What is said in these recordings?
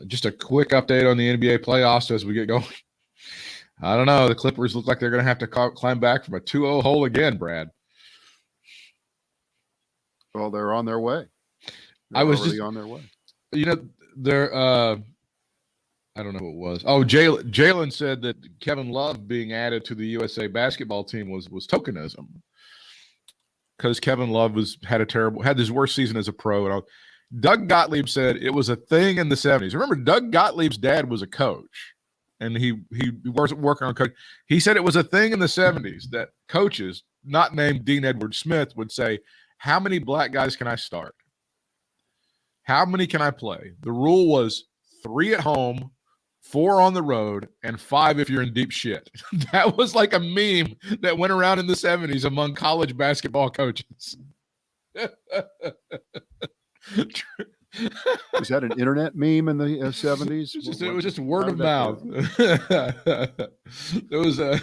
Just a quick update on the NBA playoffs as we get going. I don't know. The Clippers look like they're going to have to climb back from a 2-0 hole again, Brad. Well, they're on their way. They're already on their way. You know, they're I don't know who it was. Oh, Jalen said that Kevin Love being added to the USA basketball team was tokenism, because Kevin Love had his worst season as a pro. And Doug Gottlieb said it was a thing in the 70s. Remember, Doug Gottlieb's dad was a coach, and he wasn't working on coach. He said it was a thing in the 70s that coaches, not named Dean Edward Smith, would say, "How many black guys can I start? How many can I play?" The rule was 3 at home, 4 on the road, and 5 if you're in deep shit. That was like a meme that went around in the 70s among college basketball coaches. Was that an internet meme in the 70s? It was just word of mouth. There was a.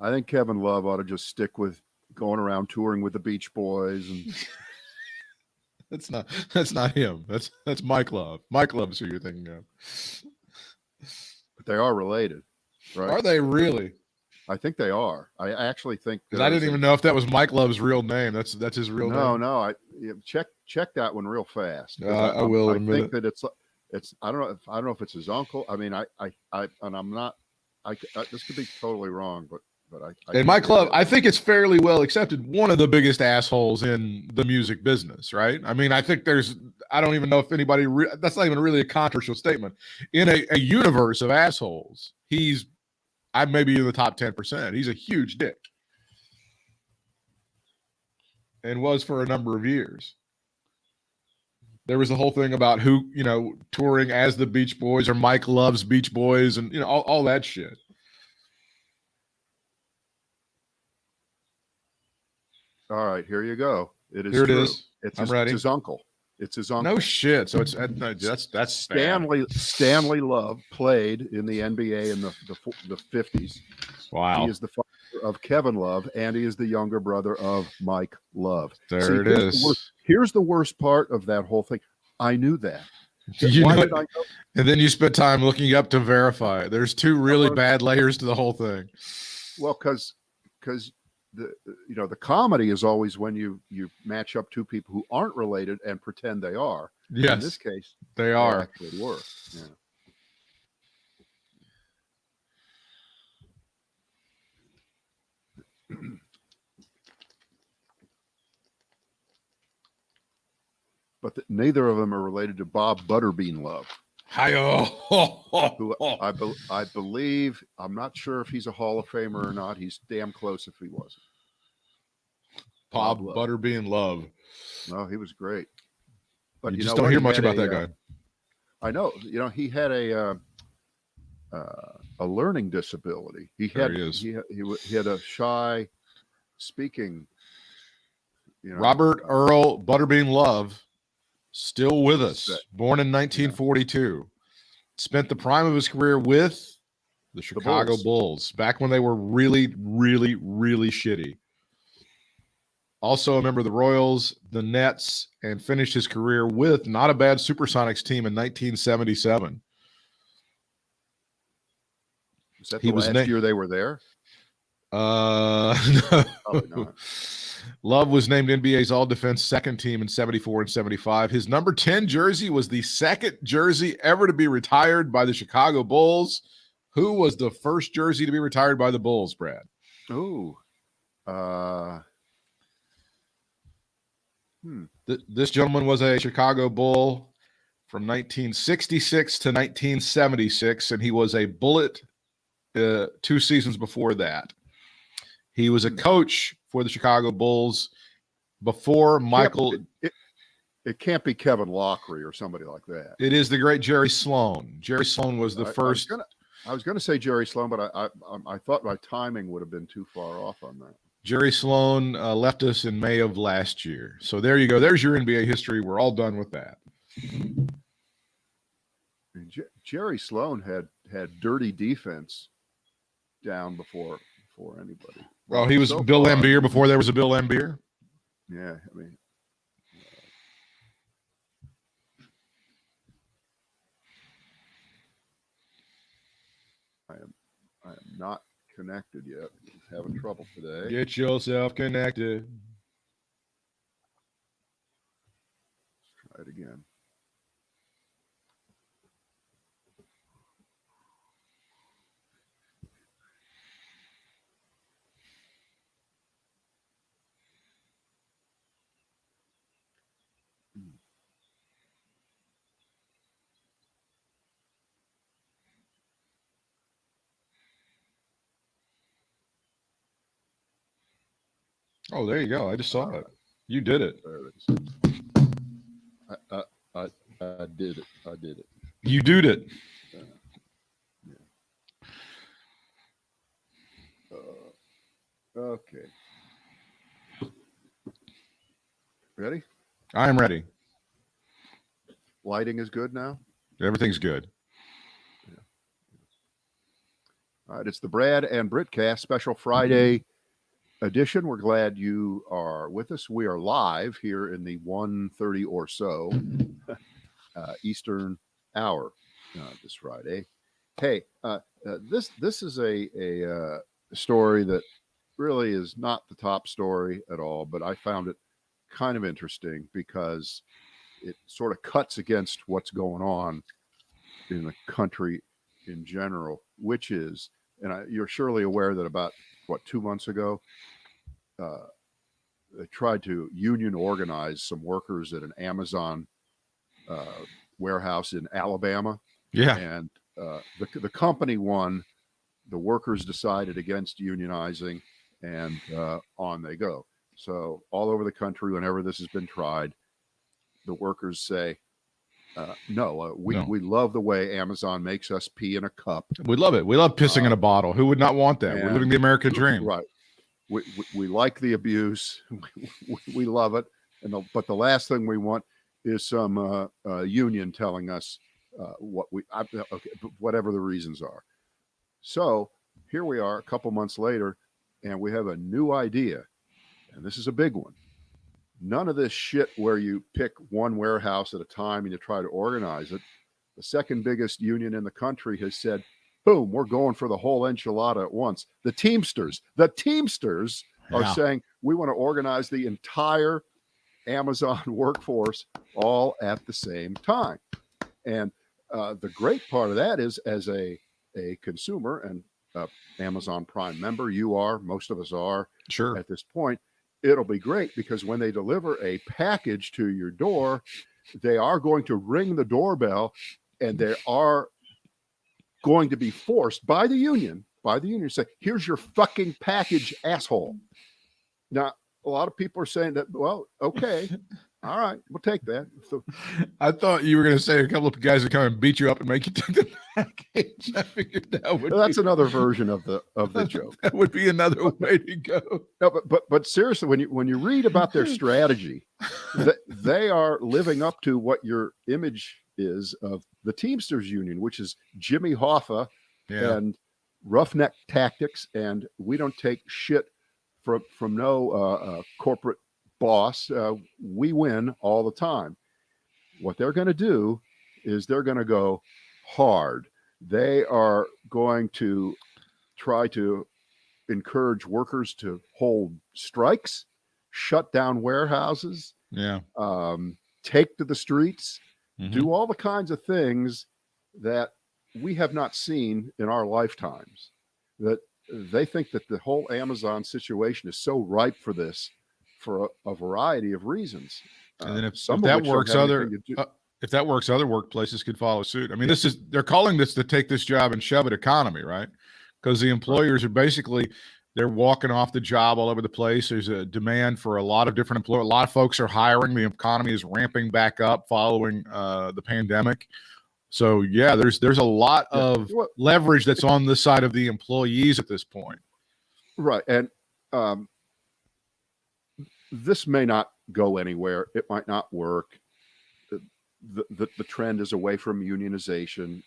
I think Kevin Love ought to just stick with going around touring with the Beach Boys. And That's not him. That's Mike Love. Mike Love's who you're thinking of. But they are related, right? Are they really? I think they are. I actually think, because I didn't even know if that was Mike Love's real name. That's his real name. No. Check that one real fast. I will. I think that it's. I don't know if it's his uncle. I mean, and I'm not. This could be totally wrong, but and Mike Love, I think it's fairly well accepted, one of the biggest assholes in the music business, right? I mean, I think I don't even know if anybody, that's not even really a controversial statement. In a universe of assholes, I may be in the top 10%. He's a huge dick. And was for a number of years. There was the whole thing about who, touring as the Beach Boys or Mike Love's Beach Boys and, all that shit. All right, here you go. It is. Here it true. is. I'm ready. It's his uncle. It's his uncle. No shit. So that's Stanley Love played in the NBA in the 50s. Wow. He is the father of Kevin Love, and he is the younger brother of Mike Love. It is. Here's the worst part of that whole thing. I knew that. Why did I know? And then you spent time looking up to verify it. There's 2 really bad layers to the whole thing. Well, because the comedy is always when you match up 2 people who aren't related and pretend they are. Yes. In this case, they are. Actually were. Yeah. But neither of them are related to Bob Butterbean Love. Who I believe, I'm not sure if he's a Hall of Famer or not. He's damn close if he wasn't. Bob Butterbean Love. No, he was great. But you just don't hear much about that guy. I know. He had a learning disability. He had a shy speaking. Robert Earl Butterbean Love, still with us. Born in 1942, spent the prime of his career with the Chicago Bulls back when they were really, really, really shitty. Also a member of the Royals, the Nets, and finished his career with not a bad Supersonics team in 1977. Was that the last year they were there? No. Probably not. Love was named NBA's All-Defense second team in 74 and 75. His number 10 jersey was the second jersey ever to be retired by the Chicago Bulls. Who was the first jersey to be retired by the Bulls, Brad? Ooh. This gentleman was a Chicago Bull from 1966 to 1976, and he was a Bullet 2 seasons before that. He was a coach for the Chicago Bulls before Michael. It can't be Kevin Lockery or somebody like that. It is the great Jerry Sloan. Jerry Sloan was the first. I was going to say Jerry Sloan, but I thought my timing would have been too far off on that. Jerry Sloan left us in May of last year. So there you go. There's your NBA history. We're all done with that. Jerry Sloan had dirty defense down before anybody. Well, he was so Bill far, Lambier before there was a Bill Lambier. Yeah, I mean, I am not connected yet. He's having trouble today. Get yourself connected. Try it again. Oh, there you go. I just saw it. You did it. There it is. I did it. I did it. You did it. Okay. Ready? I am ready. Lighting is good now. Everything's good. All right, it's the Brad and Britt cast special Friday edition. We're glad you are with us. We are live here in the 1:30 or so Eastern hour this Friday. Hey, this is a story that really is not the top story at all, but I found it kind of interesting because it sort of cuts against what's going on in the country in general, which is, and you're surely aware that about 2 months ago, they tried to union organize some workers at an Amazon warehouse in Alabama. Yeah. And the company won. The workers decided against unionizing, and on they go. So all over the country, whenever this has been tried, the workers say, no, we love the way Amazon makes us pee in a cup. We love it. We love pissing in a bottle. Who would not want that? We're living the American dream. Right. We like the abuse. We love it. But the last thing we want is some union telling us whatever the reasons are. So here we are a couple months later, and we have a new idea. And this is a big one. None of this shit where you pick one warehouse at a time and you try to organize it. The second biggest union in the country has said, boom, we're going for the whole enchilada at once. The Teamsters are saying we want to organize the entire Amazon workforce all at the same time. And the great part of that is, as a consumer and Amazon Prime member, you are, most of us are, sure, at this point, it'll be great because when they deliver a package to your door, they are going to ring the doorbell, and they are going to be forced by the union to say, here's your fucking package, asshole. Now, a lot of people are saying that, well, okay, all right, we'll take that. So, I thought you were going to say a couple of guys would come and beat you up and make you take the package. I figured that would that's another version of the joke. That would be another way to go. No, but seriously, when you read about their strategy, they are living up to what your image is of the Teamsters Union, which is Jimmy Hoffa and roughneck tactics, and we don't take shit from no corporate boss. We win all the time. What they're going to do is they're going to go hard. They are going to try to encourage workers to hold strikes, shut down warehouses, take to the streets, do all the kinds of things that we have not seen in our lifetimes. That they think that the whole Amazon situation is so ripe for this for a variety of reasons. And then if that works, other workplaces could follow suit. I mean, they're calling this the take this job and shove it economy, right? Because the employers are basically, they're walking off the job all over the place. There's a demand for a lot of different employers. A lot of folks are hiring. The economy is ramping back up following the pandemic. So yeah, there's a lot of leverage that's on the side of the employees at this point. Right. And this may not go anywhere. It might not work. The trend is away from unionization.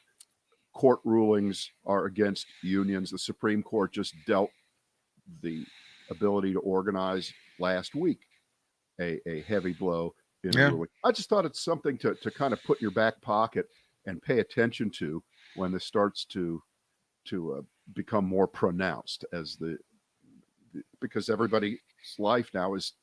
Court rulings are against unions. The Supreme Court just dealt the ability to organize last week a heavy blow in a ruling. I just thought it's something to kind of put in your back pocket and pay attention to when this starts to become more pronounced because everybody's life now is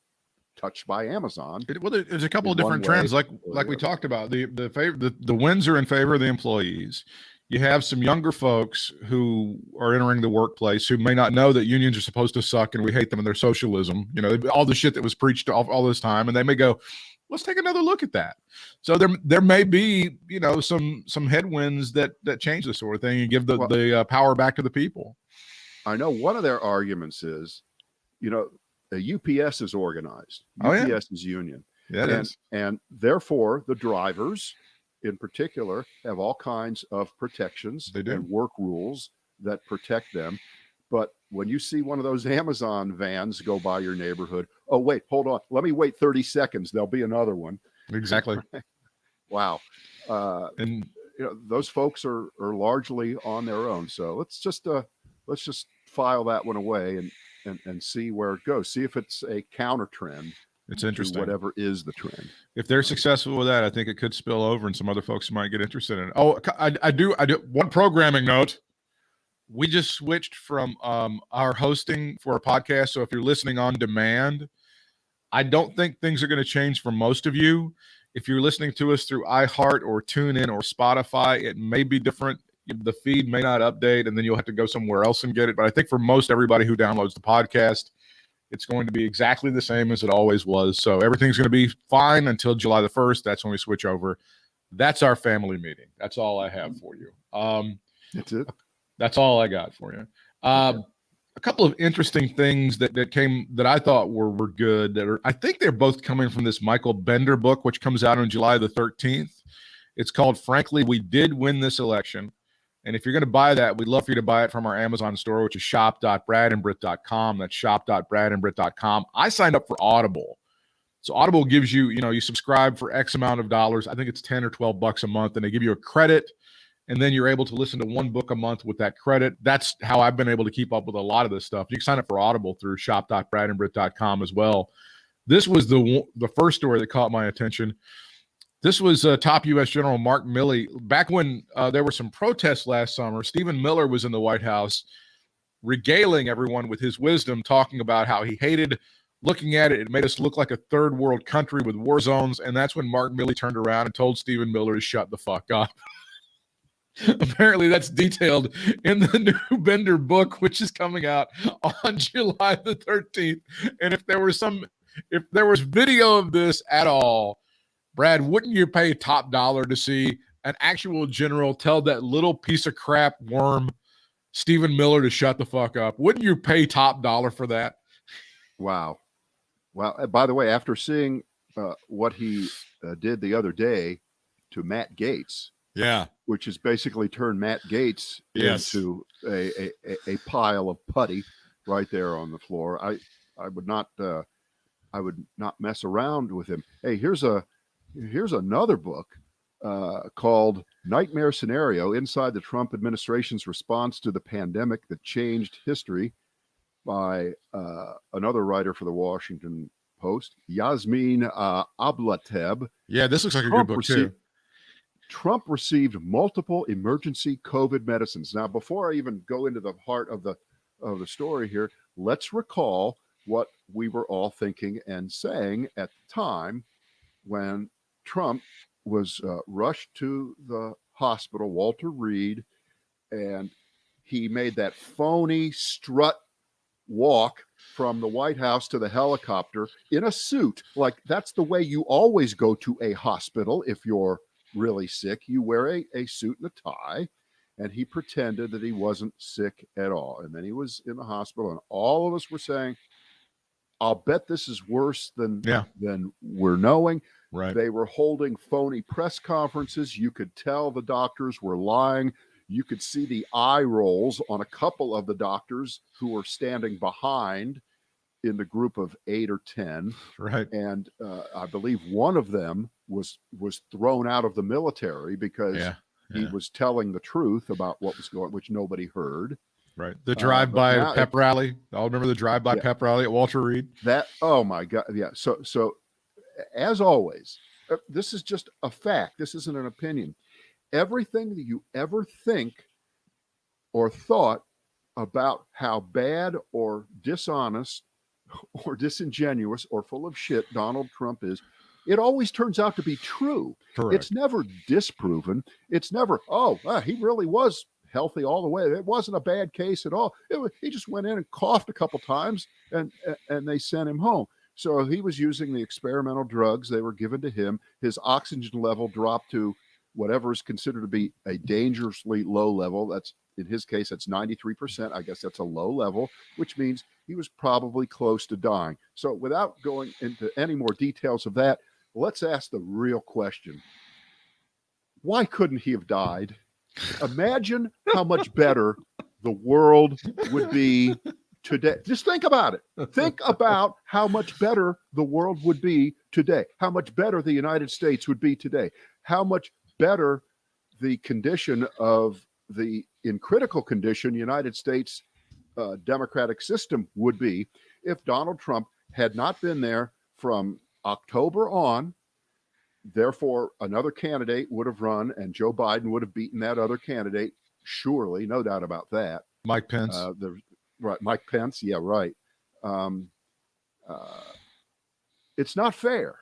touched by Amazon. There's a couple of different trends, like we talked about. The winds are in favor of the employees. You have some younger folks who are entering the workplace who may not know that unions are supposed to suck and we hate them and their socialism. All the shit that was preached all this time, and they may go, let's take another look at that. So there may be some headwinds that change this sort of thing and give the power back to the people. I know one of their arguments is, the UPS is organized. UPS is union. Yeah, and therefore the drivers in particular have all kinds of protections and work rules that protect them. But when you see one of those Amazon vans go by your neighborhood, oh, wait, hold on. Let me wait 30 seconds. There'll be another one. Exactly. Wow. And those folks are largely on their own. So let's just file that one away and see where it goes. See if it's a counter trend. It's interesting. Whatever is the trend. If they're successful with that, I think it could spill over and some other folks might get interested in it. Oh, I do. One programming note. We just switched from our hosting for a podcast. So if you're listening on demand, I don't think things are going to change for most of you. If you're listening to us through iHeart or TuneIn or Spotify, it may be different. The feed may not update, and then you'll have to go somewhere else and get it. But I think for most everybody who downloads the podcast, it's going to be exactly the same as it always was. So everything's going to be fine until July the 1st. That's when we switch over. That's our family meeting. That's all I have for you. That's it. That's all I got for you. A couple of interesting things that came that I thought were good. I think they're both coming from this Michael Bender book, which comes out on July the 13th. It's called "Frankly, We Did Win This Election." And if you're going to buy that, we'd love for you to buy it from our Amazon store, which is shop.bradandbritt.com. That's shop.bradandbritt.com. I signed up for Audible. So Audible gives you, you subscribe for X amount of dollars. I think it's 10 or 12 bucks a month, and they give you a credit, and then you're able to listen to one book a month with that credit. That's how I've been able to keep up with a lot of this stuff. You can sign up for Audible through shop.bradandbritt.com as well. This was the first story that caught my attention. This was top U.S. General Mark Milley. Back when there were some protests last summer, Stephen Miller was in the White House regaling everyone with his wisdom, talking about how he hated looking at it. It made us look like a third world country with war zones. And that's when Mark Milley turned around and told Stephen Miller to shut the fuck up. Apparently that's detailed in the new Bender book, which is coming out on July the 13th. And if there was video of this at all, Brad, wouldn't you pay top dollar to see an actual general tell that little piece of crap worm, Stephen Miller, to shut the fuck up? Wouldn't you pay top dollar for that? Wow. By the way, after seeing what he did the other day to Matt Gaetz, which is basically turned Matt Gaetz into a pile of putty right there on the floor, I would not mess around with him. Hey, here's another book called Nightmare Scenario: Inside the Trump Administration's Response to the Pandemic That Changed History, by another writer for the Washington Post, Yasmin Ablateb. Yeah, this looks like a good book too. Trump received multiple emergency COVID medicines. Now, before I even go into the heart of the story here, let's recall what we were all thinking and saying at the time when Trump was rushed to the hospital, Walter Reed, and he made that phony strut walk from the White House to the helicopter in a suit. Like, that's the way you always go to a hospital if you're really sick. You wear a suit and a tie, and he pretended that he wasn't sick at all. And then he was in the hospital, and all of us were saying, I'll bet this is worse than we're knowing. Right. They were holding phony press conferences. You could tell the doctors were lying. You could see the eye rolls on a couple of the doctors who were standing behind in the group of 8 or 10. Right. And I believe one of them was thrown out of the military because he was telling the truth about what was going, which nobody heard. Right. The drive-by pep rally. I'll remember the drive-by pep rally at Walter Reed. Oh my God. Yeah. So as always, this is just a fact. This isn't an opinion. Everything that you ever think or thought about how bad or dishonest or disingenuous or full of shit Donald Trump is, it always turns out to be true. Correct. It's never disproven. It's never, he really was healthy all the way. It wasn't a bad case at all. He just went in and coughed a couple times and they sent him home. So he was using the experimental drugs. They were given to him. His oxygen level dropped to whatever is considered to be a dangerously low level. That's, in his case, that's 93%. I guess that's a low level, which means he was probably close to dying. So without going into any more details of that, let's ask the real question. Why couldn't he have died? Imagine how much better the world would be today. Just think about it. Think about how much better the world would be today. How much better the United States would be today. How much better the condition of the, in critical condition, United States democratic system would be if Donald Trump had not been there from October on. Therefore, another candidate would have run and Joe Biden would have beaten that other candidate. Surely, no doubt about that. Mike Pence. Right. Mike Pence. Yeah, right. It's not fair.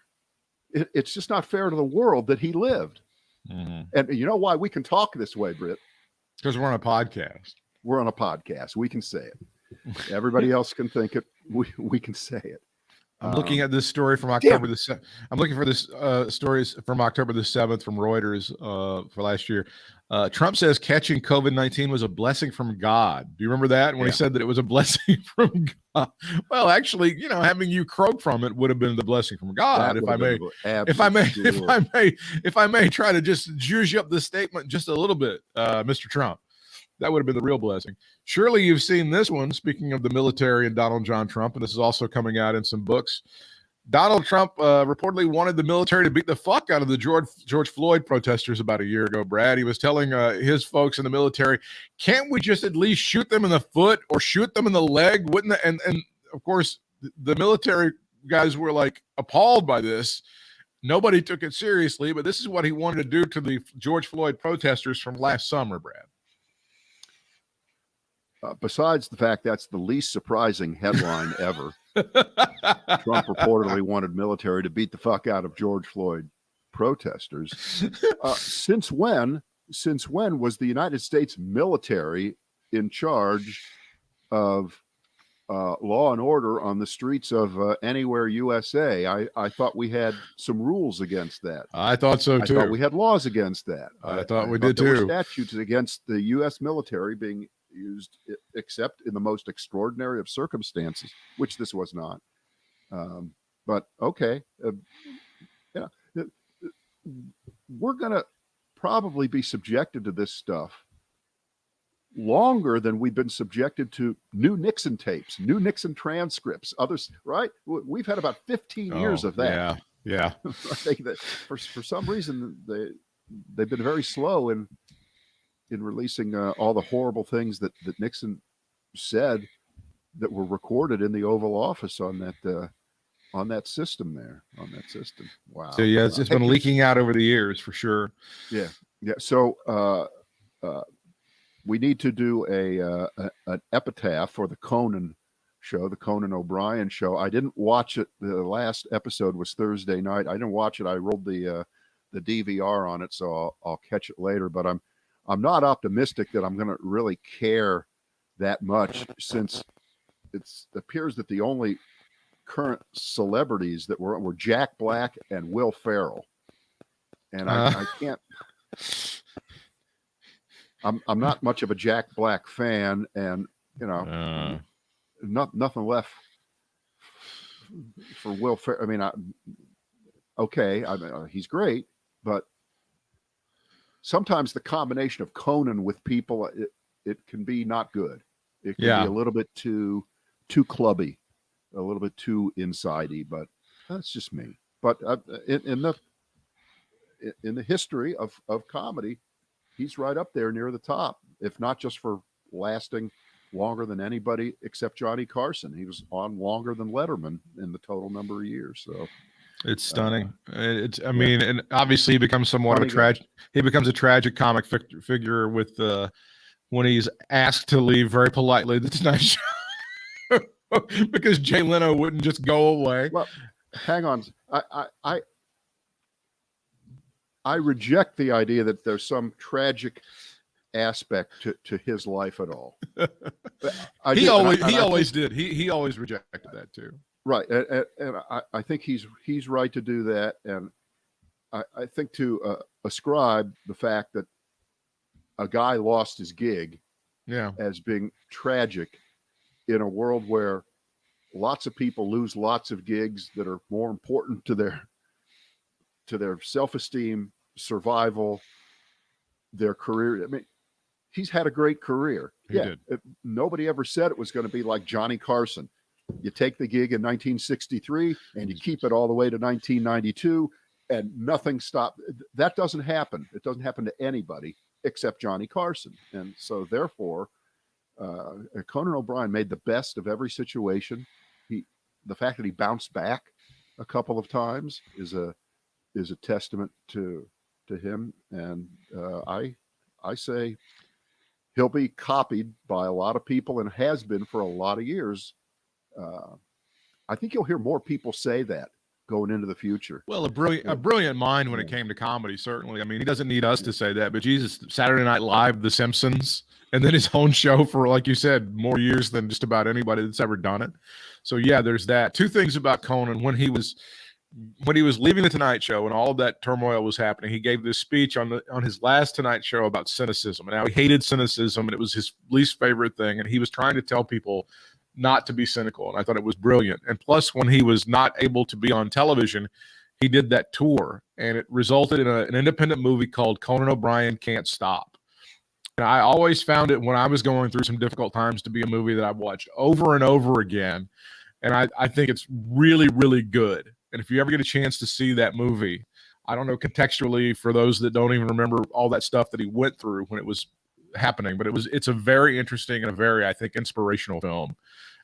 It's just not fair to the world that he lived. Mm-hmm. And you know why we can talk this way, Britt? Because we're on a podcast. We're on a podcast. We can say it. Everybody else can think it. We can say it. I'm looking at this story from October the 7th. I'm looking for this stories from October the 7th from Reuters for last year. Trump says catching COVID-19 was a blessing from God. Do you remember that when he said that it was a blessing from God? Well, actually, having you croak from it would have been the blessing from God. If I may try to just juice you up this statement just a little bit, Mr. Trump. That would have been the real blessing. Surely you've seen this one, speaking of the military and Donald John Trump, and this is also coming out in some books. Donald Trump reportedly wanted the military to beat the fuck out of the George Floyd protesters about a year ago, Brad. He was telling his folks in the military, can't we just at least shoot them in the foot or shoot them in the leg? Wouldn't they? And of course, the military guys were like appalled by this. Nobody took it seriously, but this is what he wanted to do to the George Floyd protesters from last summer, Brad. Besides the fact that's the least surprising headline ever, Trump reportedly wanted military to beat the fuck out of George Floyd protesters. Since when was the United States military in charge of law and order on the streets of anywhere USA? I thought we had some rules against that. I thought so too. I thought we had laws against that. I thought we did there too. were statutes against the U.S. military being used except in the most extraordinary of circumstances, which this was not. But okay. We're going to probably be subjected to this stuff longer than we've been subjected to new Nixon tapes, new Nixon transcripts, others, right? We've had about 15 years of that. Yeah. For some reason, they've been very slow in releasing all the horrible things that Nixon said that were recorded in the Oval Office on that system there. Wow. So it's just been leaking out over the years for sure. Yeah. So we need to do an epitaph for the Conan show, the Conan O'Brien show. I didn't watch it. The last episode was Thursday night. I didn't watch it. I rolled the DVR on it, so I'll catch it later. But I'm not optimistic that I'm going to really care that much, since it appears that the only current celebrities that were Jack Black and Will Ferrell, and I can't. I'm not much of a Jack Black fan, and nothing left for Will Ferrell. I mean, he's great, but sometimes the combination of Conan with people, it can be not good. It can be a little bit too clubby, a little bit too insidey, but that's just me. But in the history of comedy, he's right up there near the top, if not just for lasting longer than anybody except Johnny Carson. He was on longer than Letterman in the total number of years. So it's stunning. I mean, and obviously he becomes somewhat of a tragic. He becomes a tragic comic figure with when he's asked to leave very politely the Tonight Show because Jay Leno wouldn't just go away. Well, hang on. I reject the idea that there's some tragic aspect to his life at all. He always did. He always rejected that too. Right, and I think he's right to do that, and I think to ascribe the fact that a guy lost his gig, as being tragic in a world where lots of people lose lots of gigs that are more important to their self-esteem, survival, their career. I mean, he's had a great career. Nobody ever said it was going to be like Johnny Carson. You take the gig in 1963 and you keep it all the way to 1992 and nothing stopped. That doesn't happen. It doesn't happen to anybody except Johnny Carson. And so therefore, Conan O'Brien made the best of every situation. The fact that he bounced back a couple of times is a testament to him. And I say he'll be copied by a lot of people and has been for a lot of years. I think you'll hear more people say that going into the future. Well, a brilliant mind when it came to comedy, certainly. I mean, he doesn't need us to say that, but Jesus, Saturday Night Live, The Simpsons, and then his own show for, like you said, more years than just about anybody that's ever done it. So yeah, there's that. Two things about Conan. When he was leaving the Tonight Show and all of that turmoil was happening, he gave this speech on his last Tonight Show about cynicism. And now he hated cynicism, and it was his least favorite thing. And he was trying to tell people not to be cynical. And I thought it was brilliant. And plus, when he was not able to be on television, he did that tour, and it resulted in an independent movie called Conan O'Brien Can't Stop. And I always found it, when I was going through some difficult times, to be a movie that I've watched over and over again. And I think it's really, really good. And if you ever get a chance to see that movie, I don't know contextually for those that don't even remember all that stuff that he went through when it was happening, but it's a very interesting and a very, I think, inspirational film.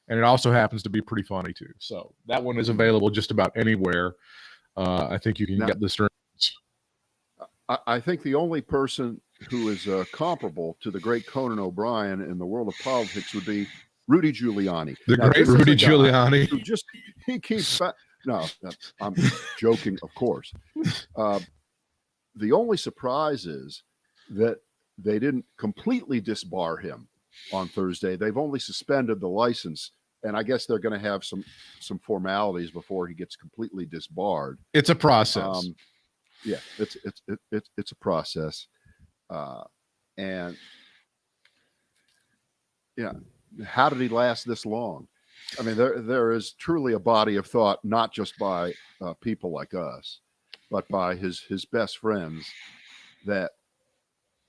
And it also happens to be pretty funny too. So that one is available just about anywhere. I think you can get the streams. I think the only person who is comparable to the great Conan O'Brien in the world of politics would be Rudy Giuliani. The great Rudy Giuliani. Who he keeps back. No, I'm joking, of course. The only surprise is that they didn't completely disbar him on Thursday. They've only suspended the license, and I guess they're going to have some formalities before he gets completely disbarred. It's a process. Yeah, it's a process, and yeah, how did he last this long? I mean, there is truly a body of thought, not just by people like us, but by his best friends, that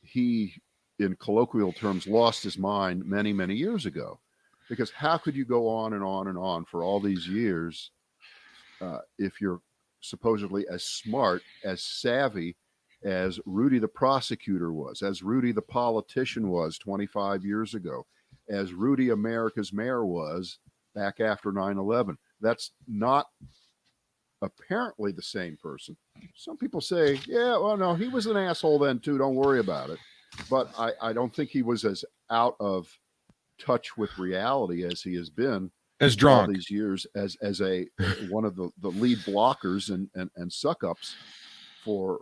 he, in colloquial terms, lost his mind many, many years ago. Because how could you go on and on and on for all these years if you're supposedly as smart, as savvy as Rudy the prosecutor was, as Rudy the politician was 25 years ago, as Rudy America's mayor was back after 9/11? That's not apparently the same person. Some people say, yeah, well, no, he was an asshole then too. Don't worry about it. But I don't think he was as out of touch with reality as he has been as drunk all these years as a one of the lead blockers and suck ups for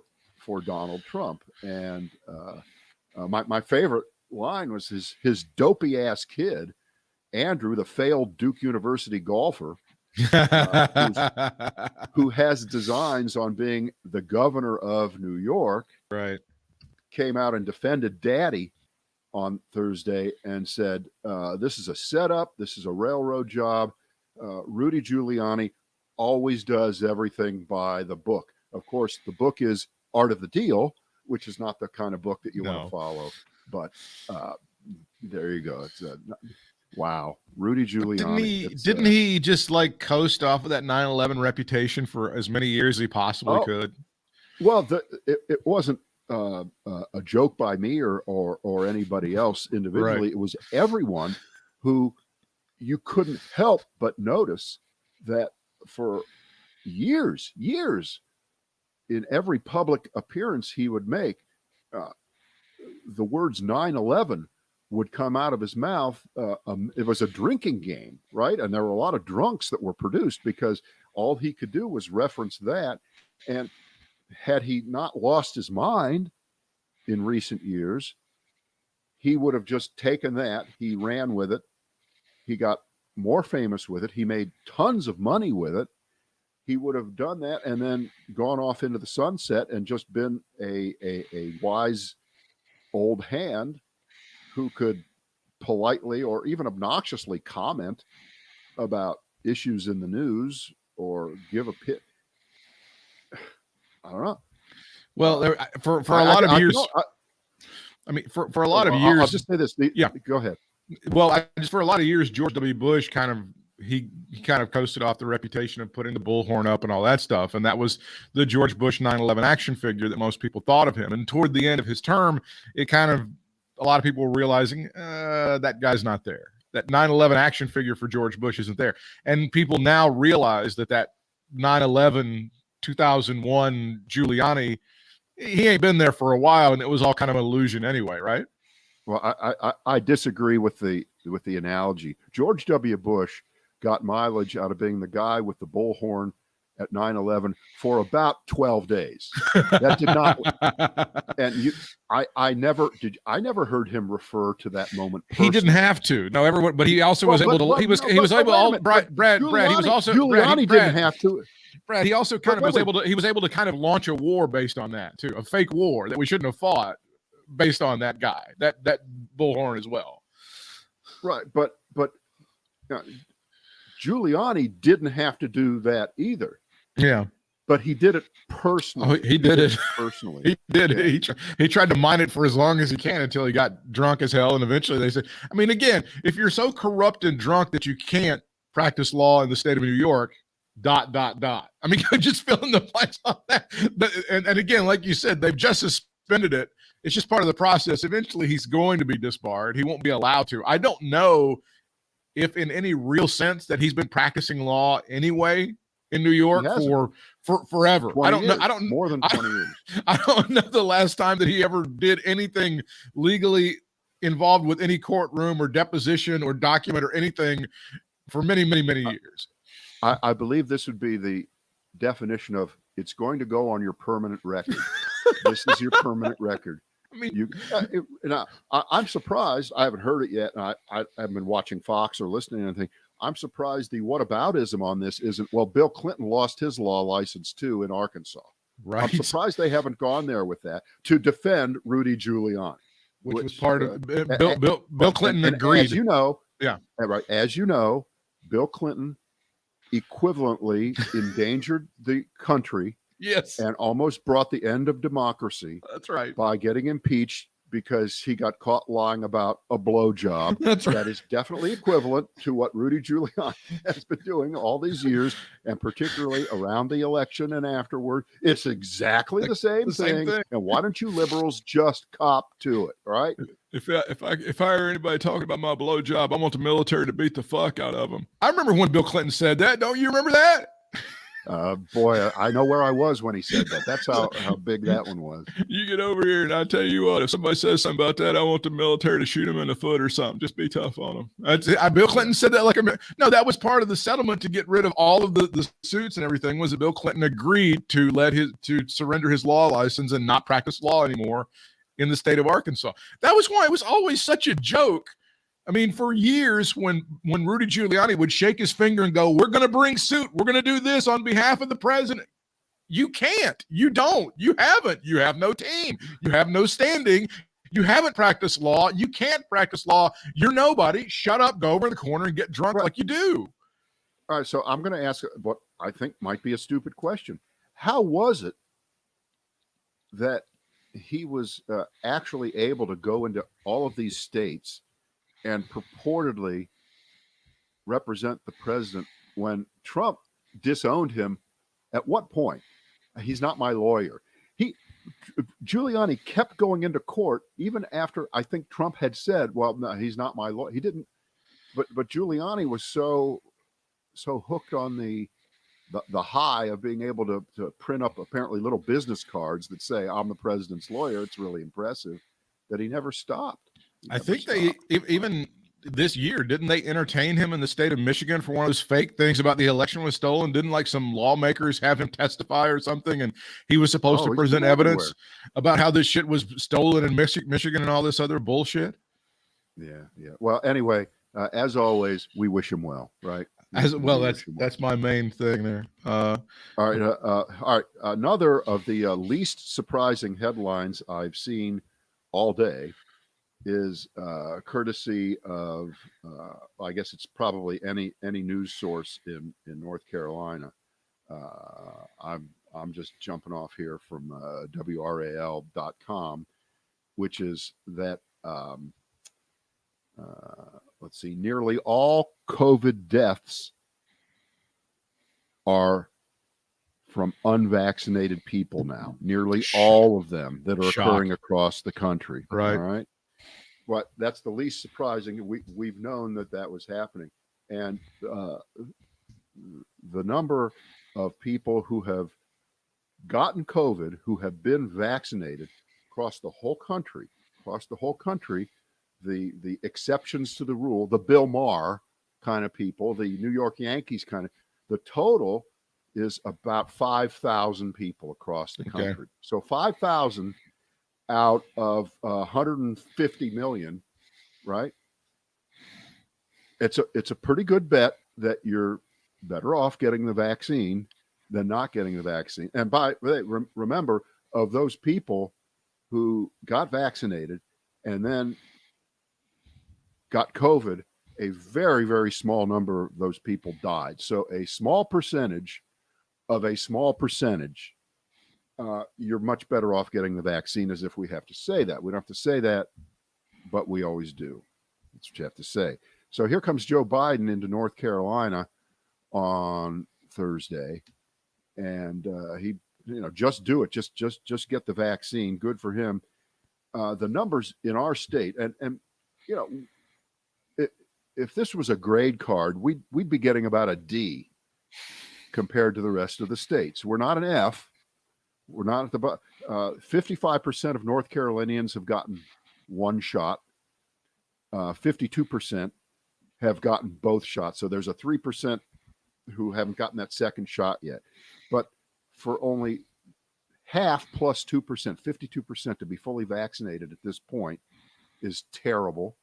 Donald Trump. And my favorite line was his dopey ass kid, Andrew, the failed Duke University golfer, who has designs on being the governor of New York, right, came out and defended Daddy on Thursday and said, this is a setup. This is a railroad job. Rudy Giuliani always does everything by the book. Of course, the book is Art of the Deal, which is not the kind of book that you want to follow. But there you go. It's wow. Rudy Giuliani. Didn't he just like coast off of that 9/11 reputation for as many years as he possibly could? Well, it wasn't a joke by me or anybody else individually. Right. It was everyone who you couldn't help but notice that for years, in every public appearance he would make, the words 9/11 would come out of his mouth. It was a drinking game, right? And there were a lot of drunks that were produced because all he could do was reference that. And had he not lost his mind in recent years, he would have just taken that. He ran with it. He got more famous with it. He made tons of money with it. He would have done that and then gone off into the sunset and just been a wise old hand who could politely or even obnoxiously comment about issues in the news or give a pit. I don't know. Well, for a lot of years, for a lot of years, I'll just say this. Go ahead. Well, for a lot of years, George W. Bush kind of coasted off the reputation of putting the bullhorn up and all that stuff. And that was the George Bush 9/11 action figure that most people thought of him. And toward the end of his term, a lot of people were realizing that guy's not there. That 9/11 action figure for George Bush isn't there. And people now realize that 9/11 2001 Giuliani, he ain't been there for a while, and it was all kind of an illusion anyway, right? Well, I disagree with the analogy. George W. Bush got mileage out of being the guy with the bullhorn at 9/11 for about 12 days. That did not. And I never heard him refer to that moment personally. He didn't have to. No, everyone, but he also was able to. He was able. Brad. He was also. Giuliani didn't have to. Brad, he also was able to. He was able to kind of launch a war based on that too, a fake war that we shouldn't have fought based on that guy, that bullhorn as well. Right, but Giuliani didn't have to do that either. Yeah, but he did it personally. Oh, he did it personally. He did. Yeah. He tried to mine it for as long as he can until he got drunk as hell, and eventually they said, I mean, again, if you're so corrupt and drunk that you can't practice law in the state of New York, ... I mean, just fill in the blanks on that. And again, like you said, they've just suspended it. It's just part of the process. Eventually, he's going to be disbarred. He won't be allowed to. I don't know if, in any real sense, that he's been practicing law anyway in New York for forever. I don't know. More than 20 years. I don't know the last time that he ever did anything legally involved with any courtroom or deposition or document or anything for many, many, many years. I believe this would be the definition of it's going to go on your permanent record. This is your permanent record. I mean, I'm surprised. I haven't heard it yet. And I haven't been watching Fox or listening to anything. I'm surprised the whataboutism on this isn't, well, Bill Clinton lost his law license too in Arkansas. Right. I'm surprised they haven't gone there with that to defend Rudy Giuliani. Which was part of Bill Clinton agreed. As you know, yeah, right. As you know, Bill Clinton equivalently endangered the country. Yes. And almost brought the end of democracy. That's right. By getting impeached because he got caught lying about a blowjob. That's right. That is definitely equivalent to what Rudy Giuliani has been doing all these years, and particularly around the election and afterward. It's exactly the same thing. And why don't you liberals just cop to it, right? If I hear anybody talking about my blowjob, I want the military to beat the fuck out of them. I remember when Bill Clinton said that. Don't you remember that? Boy, I know where I was when he said that. That's how big that one was. You get over here, and I tell you what, if somebody says something about that, I want the military to shoot him in the foot or something. Just be tough on them. Bill Clinton said that no, that was part of the settlement to get rid of all of the suits and everything. Was that Bill Clinton agreed to to surrender his law license and not practice law anymore in the state of Arkansas. That was why it was always such a joke. I mean, for years, when Rudy Giuliani would shake his finger and go, we're going to bring suit, we're going to do this on behalf of the president. You can't. You don't. You haven't. You have no team. You have no standing. You haven't practiced law. You can't practice law. You're nobody. Shut up, go over in the corner and get drunk like you do. All right, so I'm going to ask what I think might be a stupid question. How was it that he was actually able to go into all of these states and purportedly represent the president when Trump disowned him? At what point? He's not my lawyer. Giuliani kept going into court even after I think Trump had said, well, no, he's not my lawyer. He didn't. but Giuliani was so hooked on the high of being able to print up apparently little business cards that say I'm the president's lawyer. It's really impressive that he never stopped. I think they even this year, didn't they entertain him in the state of Michigan for one of those fake things about the election was stolen? Didn't like some lawmakers have him testify or something? And he was supposed to present evidence about how this shit was stolen in Michigan and all this other bullshit. Yeah. Well, anyway, as always, we wish him well, right? That's my main thing there. All right. Another of the least surprising headlines I've seen all day is courtesy of, I guess it's probably any news source in North Carolina. I'm just jumping off here from WRAL.com, which is that let's see, nearly all COVID deaths are from unvaccinated people now. Nearly all of them that are occurring across the country. Right. All right. But that's the least surprising. We've known that was happening. And the number of people who have gotten COVID, who have been vaccinated across the whole country, the exceptions to the rule, the Bill Maher kind of people, the New York Yankees kind of, the total is about 5,000 people across the country. Okay. So 5,000 out of 150 million, right? It's a pretty good bet that you're better off getting the vaccine than not getting the vaccine. And remember, of those people who got vaccinated and then got COVID, a very, very small number of those people died. So a small percentage of a small percentage, you're much better off getting the vaccine, as if we have to say that. We don't have to say that, but we always do. That's what you have to say. So here comes Joe Biden into North Carolina on Thursday, and he, just do it. Just get the vaccine. Good for him. The numbers in our state, and if this was a grade card, we'd be getting about a D compared to the rest of the states. We're not an F. We're not at the bottom. 55% of North Carolinians have gotten one shot. 52% have gotten both shots. So there's a 3% who haven't gotten that second shot yet. But for only half plus 2%, 52% to be fully vaccinated at this point is terrible.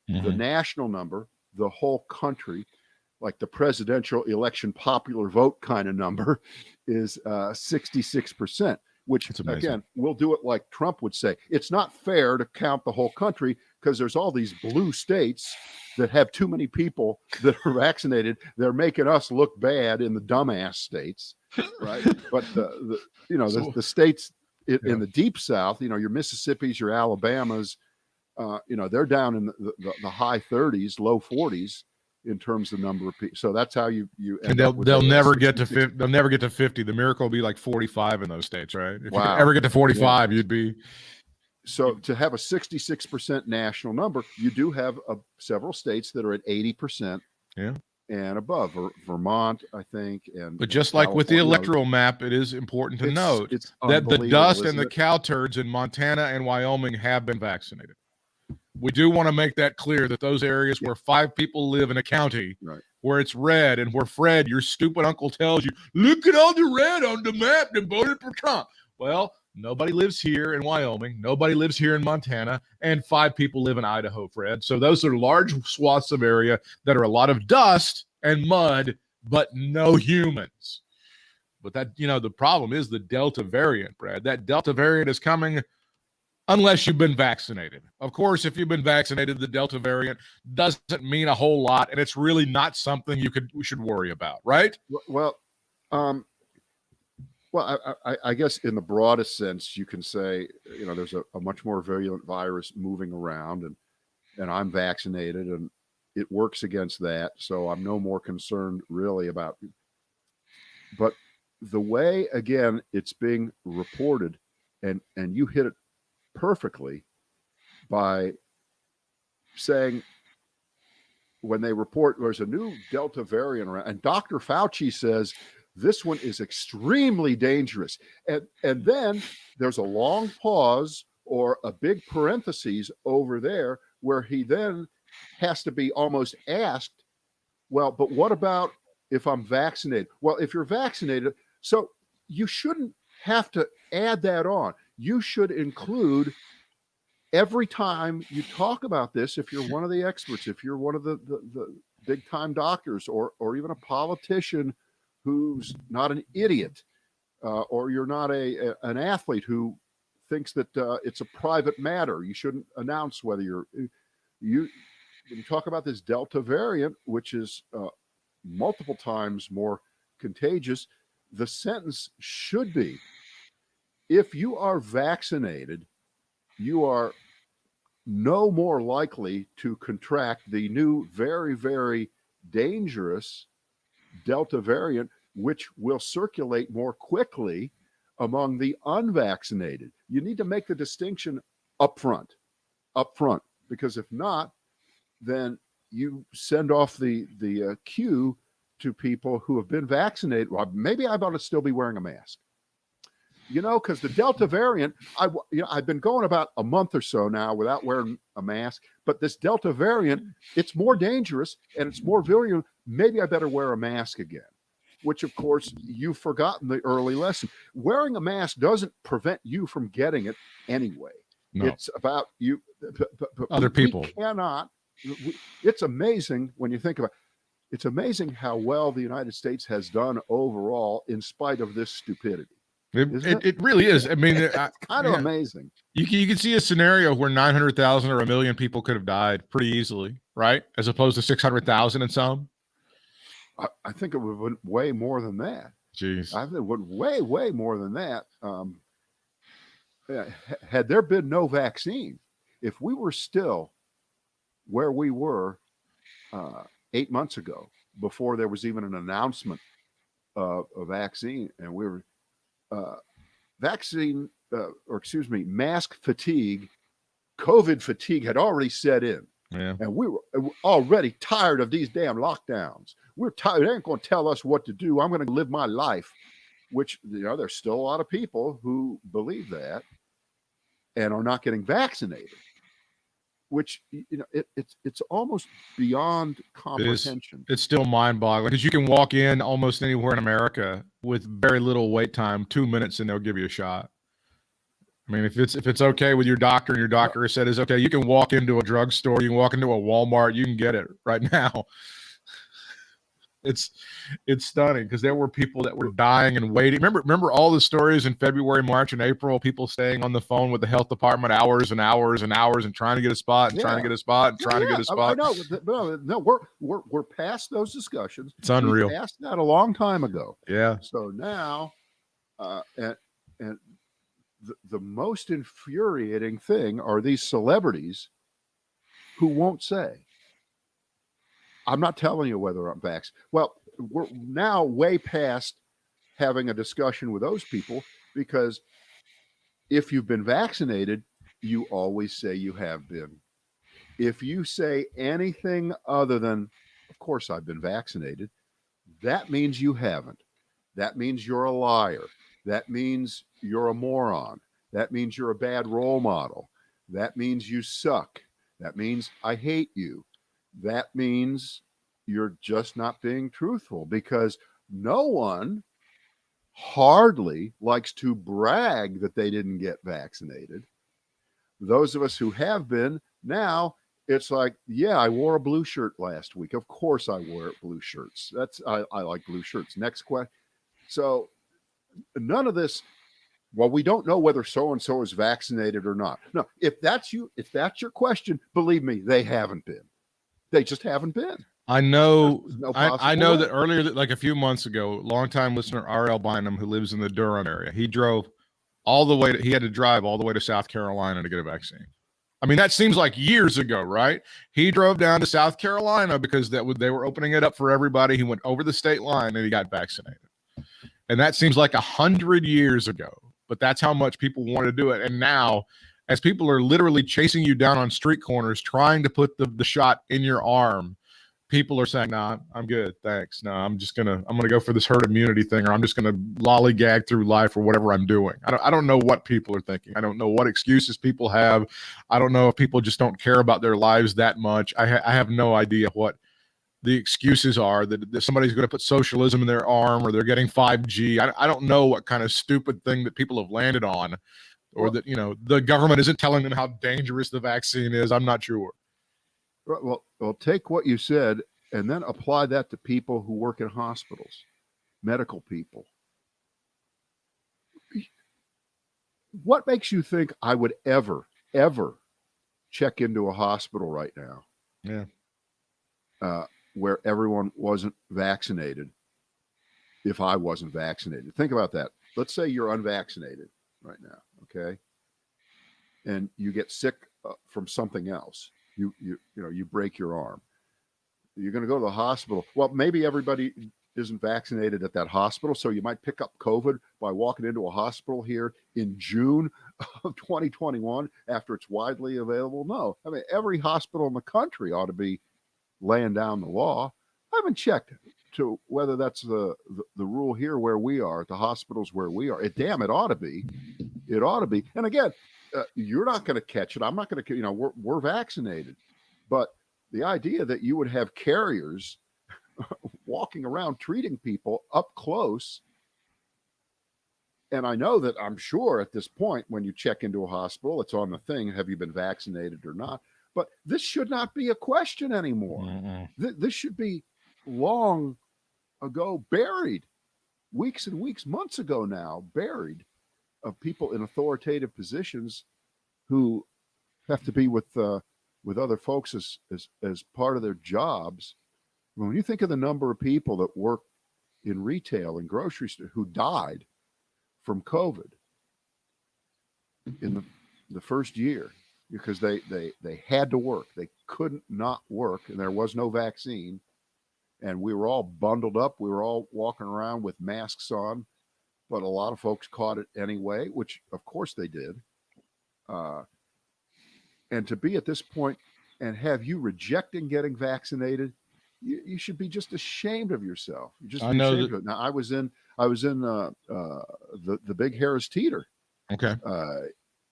Mm-hmm. The national number, the whole country, like the presidential election popular vote kind of number, is 66%, which, again, we'll do it like Trump would say. It's not fair to count the whole country because there's all these blue states that have too many people that are vaccinated. They're making us look bad in the dumbass states, right? But the states in the deep South, your Mississippis, your Alabamas, they're down in the high 30s, low 40s in terms of number of people. So that's how you end up with they'll never get to 50. They'll never get to 50. The miracle will be like 45 in those states, right? If you could ever get to 45, you'd be. So to have a 66% national number, you do have several states that are at 80%. Yeah. And above. Vermont, I think. But just like with the electoral map, it is important to note that the dust and the cow turds in Montana and Wyoming have been vaccinated. We do want to make that clear that those areas where 5 people live in a county, where it's red, and where Fred, your stupid uncle, tells you, look at all the red on the map that voted for Trump. Well, nobody lives here in Wyoming. Nobody lives here in Montana. And 5 people live in Idaho, Fred. So those are large swaths of area that are a lot of dust and mud, but no humans. But that, the problem is the Delta variant, Brad. That Delta variant is coming unless you've been vaccinated. Of course, if you've been vaccinated, the Delta variant doesn't mean a whole lot, and it's really not something we should worry about, right? Well, I guess in the broadest sense, you can say, there's a much more virulent virus moving around, and I'm vaccinated, and it works against that, so I'm no more concerned really about it. But the way, again, it's being reported, and you hit it perfectly by saying when they report there's a new Delta variant around, and Dr. Fauci says this one is extremely dangerous. And then there's a long pause or a big parentheses over there where he then has to be almost asked, well, but what about if I'm vaccinated? Well, if you're vaccinated, so you shouldn't have to add that on. You should include every time you talk about this, if you're one of the experts, if you're one of the big time doctors, or even a politician who's not an idiot, or you're not an athlete who thinks that it's a private matter, you shouldn't announce whether when you talk about this Delta variant, which is multiple times more contagious, the sentence should be, if you are vaccinated, you are no more likely to contract the new, very, very dangerous Delta variant, which will circulate more quickly among the unvaccinated. You need to make the distinction up front, because if not, then you send off the cue to people who have been vaccinated. Well, maybe I ought to still be wearing a mask. Because the Delta variant, I've been going about a month or so now without wearing a mask, but this Delta variant, it's more dangerous and it's more virulent. Maybe I better wear a mask again, which of course you've forgotten the early lesson. Wearing a mask doesn't prevent you from getting it anyway. No. It's about you, other people. It's amazing when you think about it. It's amazing how well the United States has done overall in spite of this stupidity. It really is. I mean, it's kind of amazing. You can see a scenario where 900,000 or 1 million people could have died pretty easily, right? As opposed to 600,000 and some. I think it would have been way more than that. Jeez. I think it would way more than that. Had there been no vaccine, if we were still where we were 8 months ago, before there was even an announcement of a vaccine, and we were mask fatigue, COVID fatigue had already set in. Yeah. And we were already tired of these damn lockdowns. We're tired. They ain't going to tell us what to do. I'm going to live my life, which, there's still a lot of people who believe that and are not getting vaccinated, which, it's almost beyond comprehension. It's still mind-boggling because you can walk in almost anywhere in America with very little wait time, 2 minutes, and they'll give you a shot. I mean, if it's okay with your doctor and your doctor said it's okay, you can walk into a drugstore, you can walk into a Walmart, you can get it right now. It's stunning because there were people that were dying and waiting. Remember all the stories in February, March, and April, people staying on the phone with the health department hours and hours and hours and trying to get a spot and trying to get a spot and trying to get a spot. I know. No, we're past those discussions. It's unreal. We passed that a long time ago. Yeah. So now, and the most infuriating thing are these celebrities who won't say, I'm not telling you whether I'm vaxxed. Well, we're now way past having a discussion with those people, because if you've been vaccinated, you always say you have been. If you say anything other than, of course I've been vaccinated, that means you haven't. That means you're a liar. That means you're a moron. That means you're a bad role model. That means you suck. That means I hate you. That means you're just not being truthful, because no one hardly likes to brag that they didn't get vaccinated. Those of us who have been, now it's like, yeah, I wore a blue shirt last week. Of course I wore blue shirts. I like blue shirts. Next question. So none of this, well, we don't know whether so-and-so is vaccinated or not. No, if that's your question, believe me, they haven't been. They just haven't been. I know. I know that earlier, like a few months ago, longtime listener R.L. Bynum, who lives in the Durham area, he drove all the way. He had to drive all the way to South Carolina to get a vaccine. I mean, that seems like years ago, right? He drove down to South Carolina because they were opening it up for everybody. He went over the state line and he got vaccinated. And that seems like 100 years ago. But that's how much people want to do it. And now, as people are literally chasing you down on street corners, trying to put the shot in your arm, people are saying, "Nah, I'm good, thanks. No, I'm gonna go for this herd immunity thing, or I'm just gonna lollygag through life, or whatever I'm doing." I don't know what people are thinking. I don't know what excuses people have. I don't know if people just don't care about their lives that much. I have no idea what the excuses are, that somebody's going to put socialism in their arm, or they're getting 5G. I don't know what kind of stupid thing that people have landed on, or that the government isn't telling them how dangerous the vaccine is. I'm not sure. Well, take what you said and then apply that to people who work in hospitals, medical people. What makes you think I would ever check into a hospital right now? Yeah. Where everyone wasn't vaccinated, if I wasn't vaccinated. Think about that. Let's say you're unvaccinated right now, okay? And you get sick from something else. You break your arm. You're going to go to the hospital. Well, maybe everybody isn't vaccinated at that hospital, so you might pick up COVID by walking into a hospital here in June of 2021 after it's widely available. No, I mean, every hospital in the country ought to be laying down the law. I haven't checked to whether that's the rule here where we are, at the hospitals where we are. It ought to be. It ought to be. And again, you're not going to catch it. I'm not going to, we're vaccinated. But the idea that you would have carriers walking around treating people up close. And I know that, I'm sure at this point, when you check into a hospital, it's on the thing, have you been vaccinated or not? But this should not be a question anymore. Mm-hmm. This should be long ago buried, weeks and weeks, months ago now, buried, of people in authoritative positions who have to be with other folks as part of their jobs. When you think of the number of people that work in retail and grocery stores who died from COVID in the first year, because they had to work. They couldn't not work, and there was no vaccine. And we were all bundled up. We were all walking around with masks on, but a lot of folks caught it anyway, which of course they did. And to be at this point and have you rejecting getting vaccinated, you should be just ashamed of yourself. You just be ashamed of it. Now, I was in the big Harris Teeter. Okay.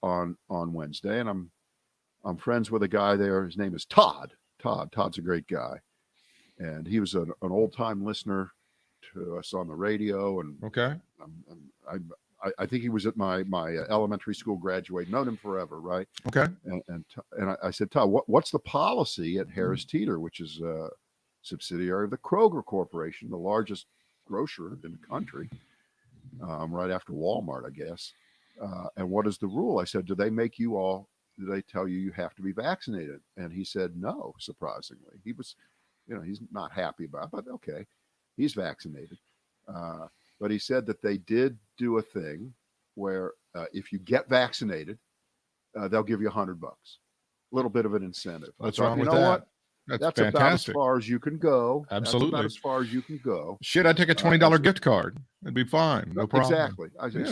On Wednesday, and I'm friends with a guy there. His name is Todd. Todd's a great guy, and he was an old time listener to us on the radio. And okay, I think he was at my elementary school graduate. Known him forever, right? Okay. And I said, Todd, what's the policy at Harris Teeter, which is a subsidiary of the Kroger Corporation, the largest grocer in the country, right after Walmart, I guess. And what is the rule? I said, do they tell you you have to be vaccinated? And he said, no, surprisingly. He was, he's not happy about it, but okay, he's vaccinated. But he said that they did do a thing where if you get vaccinated, they'll give you $100, a little bit of an incentive. What's wrong with that? What? That's fantastic. About as far as you can go. Absolutely. That's about as far as you can go. Shit, I'd take a $20 gift card. It'd be fine. No problem. Exactly. I think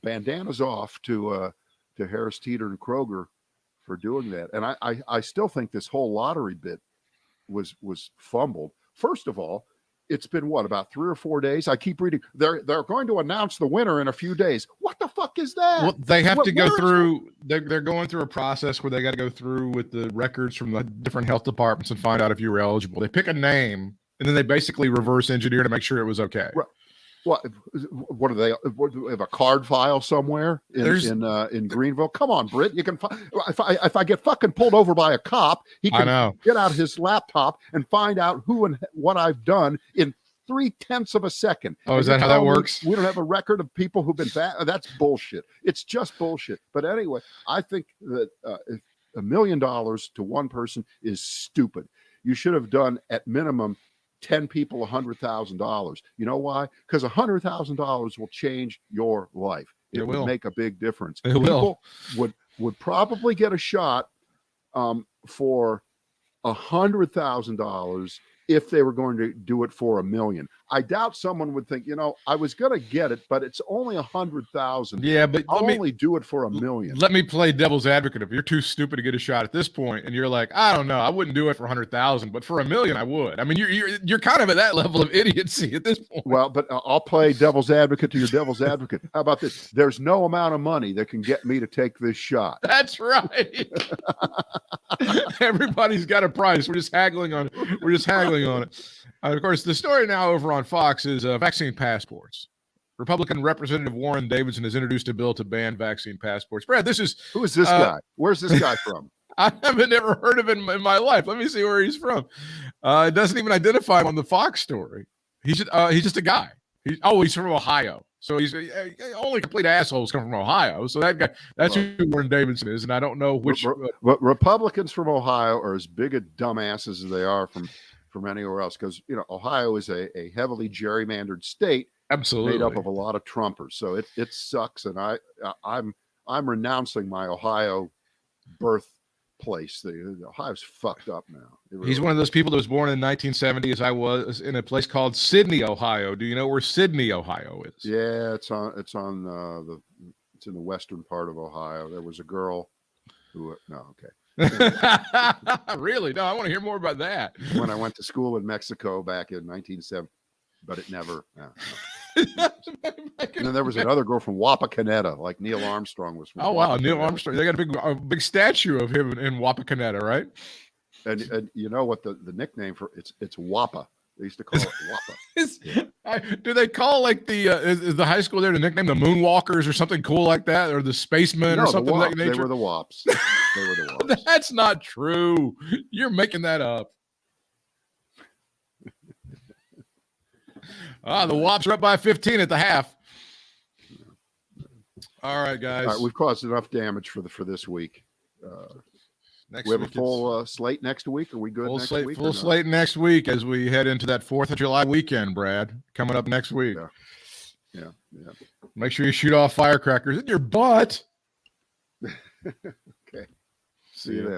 bandanas off to Harris Teeter and Kroger for doing that. And I still think this whole lottery bit was fumbled. First of all, it's been about 3 or 4 days. I keep reading. They're going to announce the winner in a few days. What the fuck is that? Well, they have to go through. They're going through a process where they got to go through with the records from the different health departments and find out if you were eligible. They pick a name and then they basically reverse engineer to make sure it was okay. Right. What do they have, a card file somewhere in Greenville? Come on, Britt. You can if I get fucking pulled over by a cop, he can get out his laptop and find out who and what I've done in 0.3 of a second. Oh, is that how that works? We don't have a record of people who've been that's bullshit. It's just bullshit. But anyway, I think that if $1 million to one person is stupid. You should have done at minimum 10 people $100,000. You know why? Because $100,000 will change your life. It will make a big difference. People would probably get a shot for $100,000 if they were going to do it for $1 million. I doubt someone would think, I was going to get it, but it's only 100,000. Yeah, but I'll only do it for $1 million. Let me play devil's advocate. If you're too stupid to get a shot at this point, and you're like, I don't know, I wouldn't do it for 100,000, but for $1 million, I would. I mean, you're kind of at that level of idiocy at this point. Well, but I'll play devil's advocate to your devil's advocate. How about this? There's no amount of money that can get me to take this shot. That's right. Everybody's got a price. We're just haggling on it. Of course, the story now over on Fox is vaccine passports. Republican Representative Warren Davidson has introduced a bill to ban vaccine passports. Brad, who is this guy? Where's this guy from? I haven't ever heard of him in my life. Let me see where he's from. It doesn't even identify him on the Fox story. He's just a guy. He's from Ohio. So he's only complete assholes come from Ohio. So that guy, that's who Warren Davidson is. And I don't know which. But Republicans from Ohio are as big a dumbasses as they are from anywhere else, because Ohio is a heavily gerrymandered state, absolutely made up of a lot of Trumpers. So it sucks, and I'm renouncing my Ohio birthplace. Ohio's fucked up now. He's one of those people that was born in 1970, as I was, in a place called Sydney, Ohio. Do you know where Sydney, Ohio is? Yeah, it's in the western part of Ohio. There was a girl who okay. Really? No, I want to hear more about that. When I went to school in Mexico back in 1970, but it never. And then there was another girl from Wapakoneta, like Neil Armstrong was from. Oh wow, Neil Armstrong! They got a big statue of him in Wapakoneta, right? And you know what the nickname for it's Wapa. They used to call it Wapa. Do they call like is the high school there the nickname the Moonwalkers or something cool like that, or the Spacemen or something like that? They were the Wops. They were the Wops. That's not true. You're making that up. The Wops are up by 15 at the half. All right, guys. All right, we've caused enough damage for this week. We have a full slate next week. Are we good next week? Full slate next week as we head into that 4th of July weekend, Brad, coming up next week. Yeah. Make sure you shoot off firecrackers in your butt. Okay. See you then.